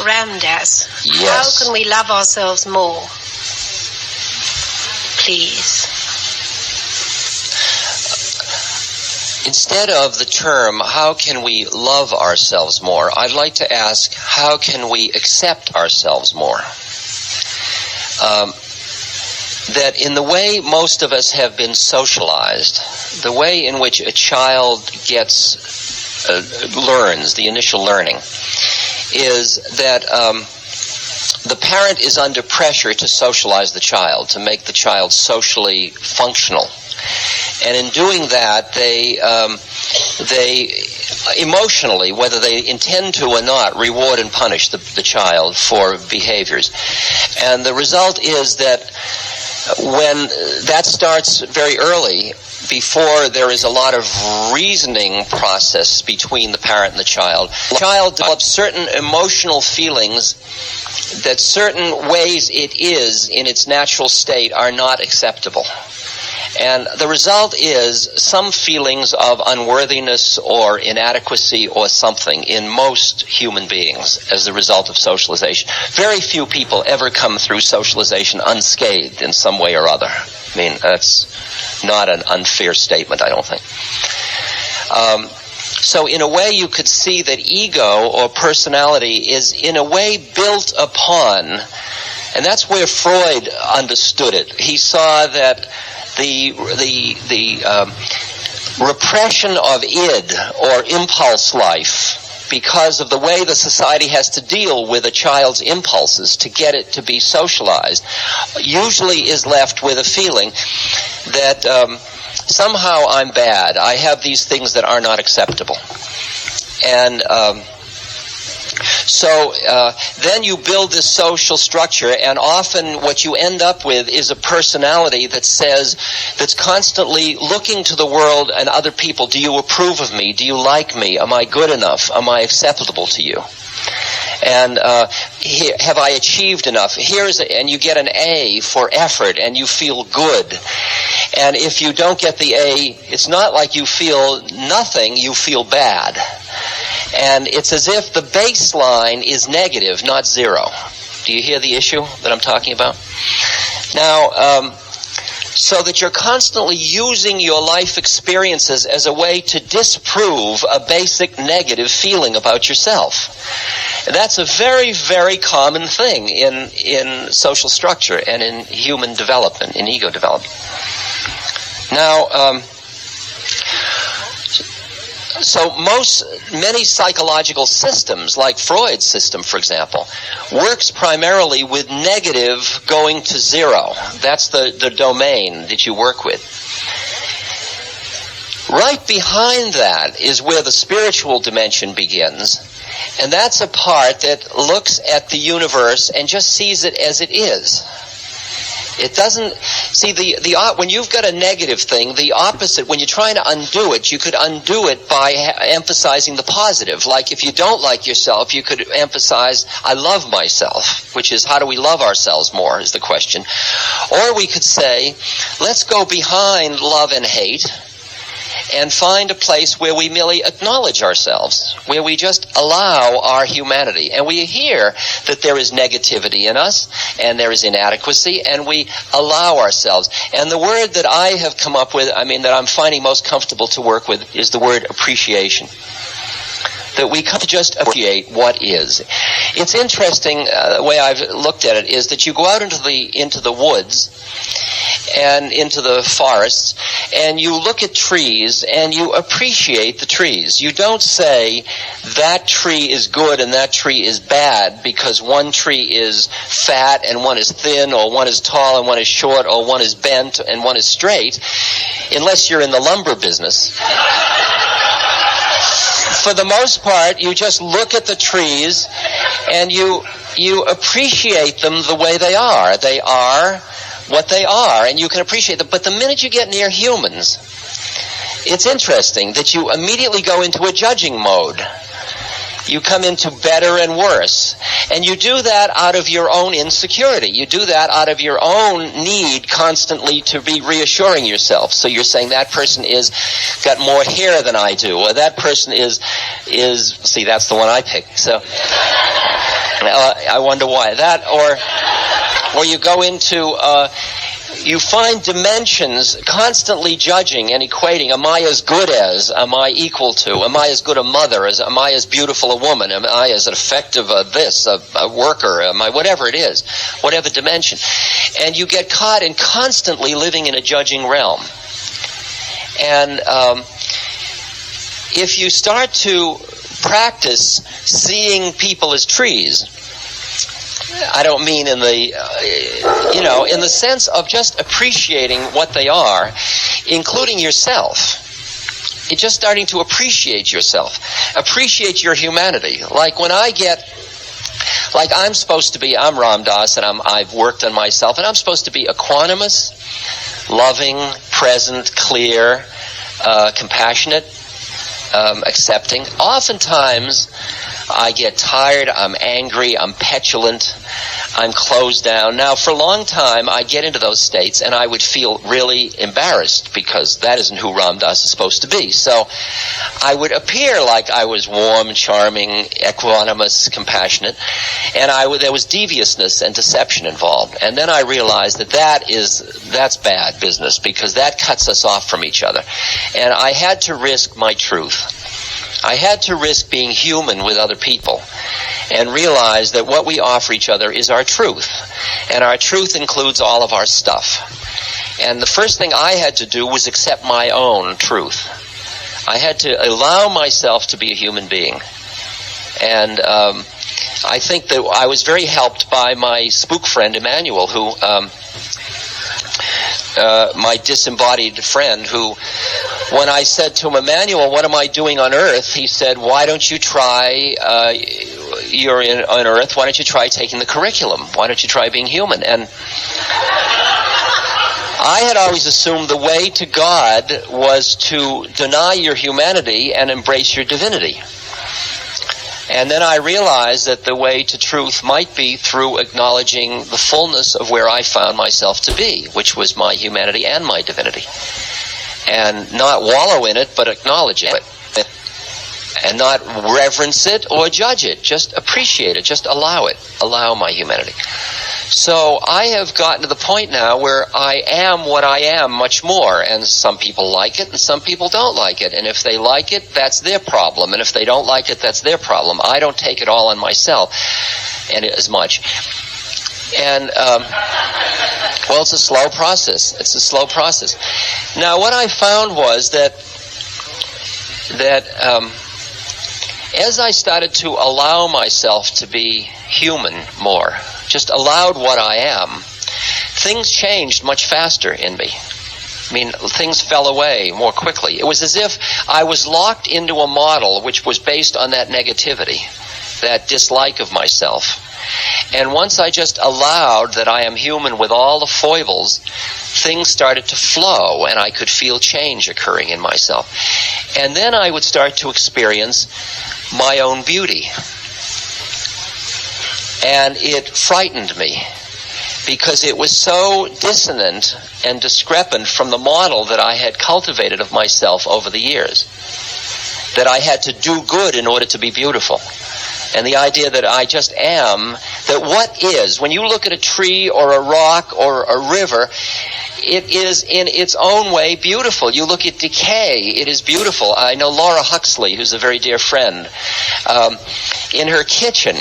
around us. Yes. How can we love ourselves more? Please. Instead of the term, how can we love ourselves more, I'd like to ask, how can we accept ourselves more? That in the way most of us have been socialized, the way in which a child learns, the initial learning, is that the parent is under pressure to socialize the child, to make the child socially functional. And in doing that, they emotionally, whether they intend to or not, reward and punish the child for behaviors. And the result is that when that starts very early, before there is a lot of reasoning process between the parent and the child develops certain emotional feelings that certain ways it is in its natural state are not acceptable. And the result is some feelings of unworthiness or inadequacy or something in most human beings as a result of socialization. Very few people ever come through socialization unscathed in some way or other. I mean, that's not an unfair statement, I don't think. So in a way you could see that ego or personality is in a way built upon, and that's where Freud understood it. He saw that the repression of id or impulse life, because of the way the society has to deal with a child's impulses to get it to be socialized, usually is left with a feeling that somehow I'm bad. I have these things that are not acceptable. And so then you build this social structure, and often what you end up with is a personality that's constantly looking to the world and other people. Do you approve of me? Do you like me? Am I good enough? Am I acceptable to you? And have I achieved enough? And you get an A for effort, and you feel good. And if you don't get the A, it's not like you feel nothing, you feel bad. And it's as if the baseline is negative, not zero. Do you hear the issue that I'm talking about? Now, so that you're constantly using your life experiences as a way to disprove a basic negative feeling about yourself. And that's a very, very common thing in social structure and in human development, in ego development. Now, so many psychological systems, like Freud's system, for example, works primarily with negative going to zero. That's the domain that you work with. Right behind that is where the spiritual dimension begins, and that's a part that looks at the universe and just sees it as it is. It doesn't see when you've got a negative thing, the opposite. When you're trying to undo it, you could undo it by emphasizing the positive. Like if you don't like yourself, you could emphasize, I love myself, which is how do we love ourselves more is the question. Or we could say, let's go behind love and hate and find a place where we merely acknowledge ourselves, where we just allow our humanity. And we hear that there is negativity in us, and there is inadequacy, and we allow ourselves. And the word that I have come up with, that I'm finding most comfortable to work with, is the word appreciation. That we come to just appreciate what is. It's interesting, the way I've looked at it is that you go out into the woods and into the forests, and you look at trees and you appreciate the trees. You don't say that tree is good and that tree is bad because one tree is fat and one is thin, or one is tall and one is short, or one is bent and one is straight, unless you're in the lumber business. For the most part, you just look at the trees and you appreciate them the way they are. They are what they are, and you can appreciate them. But the minute you get near humans, it's interesting that you immediately go into a judging mode. You come into better and worse. And you do that out of your own insecurity. You do that out of your own need constantly to be reassuring yourself. So you're saying that person is got more hair than I do, or that person is see, that's the one I picked. So I wonder why. That, or you go into, you find dimensions constantly judging and equating. Am I as good as? Am I equal to? Am I as good a mother? Am I as beautiful a woman? Am I as effective a worker? Am I whatever it is, whatever dimension? And you get caught in constantly living in a judging realm. And if you start to practice seeing people as trees, I don't mean in the, in the sense of just appreciating what they are, including yourself. You're just starting to appreciate yourself, appreciate your humanity. Like when I'm supposed to be, I'm Ram Dass, and I've worked on myself, and I'm supposed to be equanimous, loving, present, clear, compassionate, accepting. Oftentimes, I get tired, I'm angry, I'm petulant, I'm closed down. Now, for a long time, I'd get into those states, and I would feel really embarrassed, because that isn't who Ram Dass is supposed to be. So I would appear like I was warm, charming, equanimous, compassionate, and there was deviousness and deception involved. And then I realized that's bad business, because that cuts us off from each other. And I had to risk my truth. I had to risk being human with other people and realize that what we offer each other is our truth. And our truth includes all of our stuff. And the first thing I had to do was accept my own truth. I had to allow myself to be a human being. And I think that I was very helped by my spook friend, Emmanuel, who... my disembodied friend, who, when I said to him, Emmanuel, what am I doing on Earth? He said, why don't you try, you're on Earth, why don't you try taking the curriculum? Why don't you try being human? And I had always assumed the way to God was to deny your humanity and embrace your divinity. And then I realized that the way to truth might be through acknowledging the fullness of where I found myself to be, which was my humanity and my divinity. And not wallow in it, but acknowledge it. And not reverence it or judge it. Just appreciate it. Just allow it. Allow my humanity. So I have gotten to the point now where I am what I am much more, and some people like it and some people don't like it, and if they like it, that's their problem, and if they don't like it, that's their problem. I don't take it all on myself and as much. And well, it's a slow process. It's a slow process. Now, what I found was that as I started to allow myself to be human more, just allowed what I am, things changed much faster in me. I mean, things fell away more quickly. It was as if I was locked into a model which was based on that negativity, that dislike of myself. And once I just allowed that I am human with all the foibles, things started to flow, and I could feel change occurring in myself. And then I would start to experience my own beauty. And it frightened me, because it was so dissonant and discrepant from the model that I had cultivated of myself over the years, that I had to do good in order to be beautiful. And the idea that I just am, that what is, when you look at a tree or a rock or a river, it is in its own way beautiful. You look at decay, it is beautiful. I know Laura Huxley, who's a very dear friend. In her kitchen,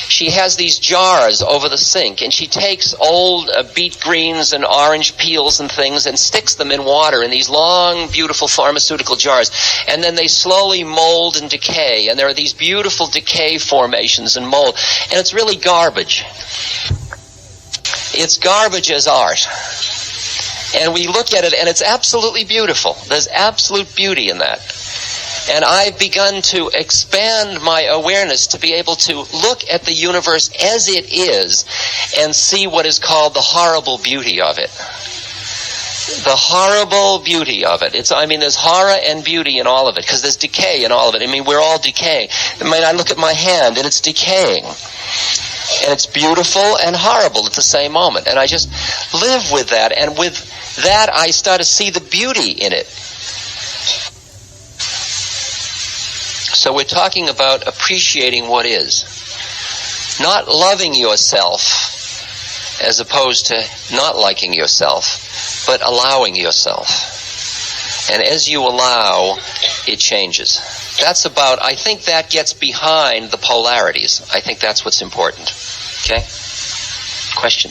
she has these jars over the sink, and she takes old beet greens and orange peels and things and sticks them in water in these long, beautiful pharmaceutical jars. And then they slowly mold and decay, and there are these beautiful decay formations and mold. And it's really garbage. It's garbage as art. And we look at it, and it's absolutely beautiful. There's absolute beauty in that. And I've begun to expand my awareness to be able to look at the universe as it is and see what is called the horrible beauty of it. The horrible beauty of it. There's horror and beauty in all of it, because there's decay in all of it. I mean, we're all decaying. I look at my hand, and it's decaying. And it's beautiful and horrible at the same moment. And I just live with that. And with that, I start to see the beauty in it. So we're talking about appreciating what is. Not loving yourself as opposed to not liking yourself, but allowing yourself. And as you allow, it changes. That's about, I think that gets behind the polarities. I think that's what's important. Okay? Question?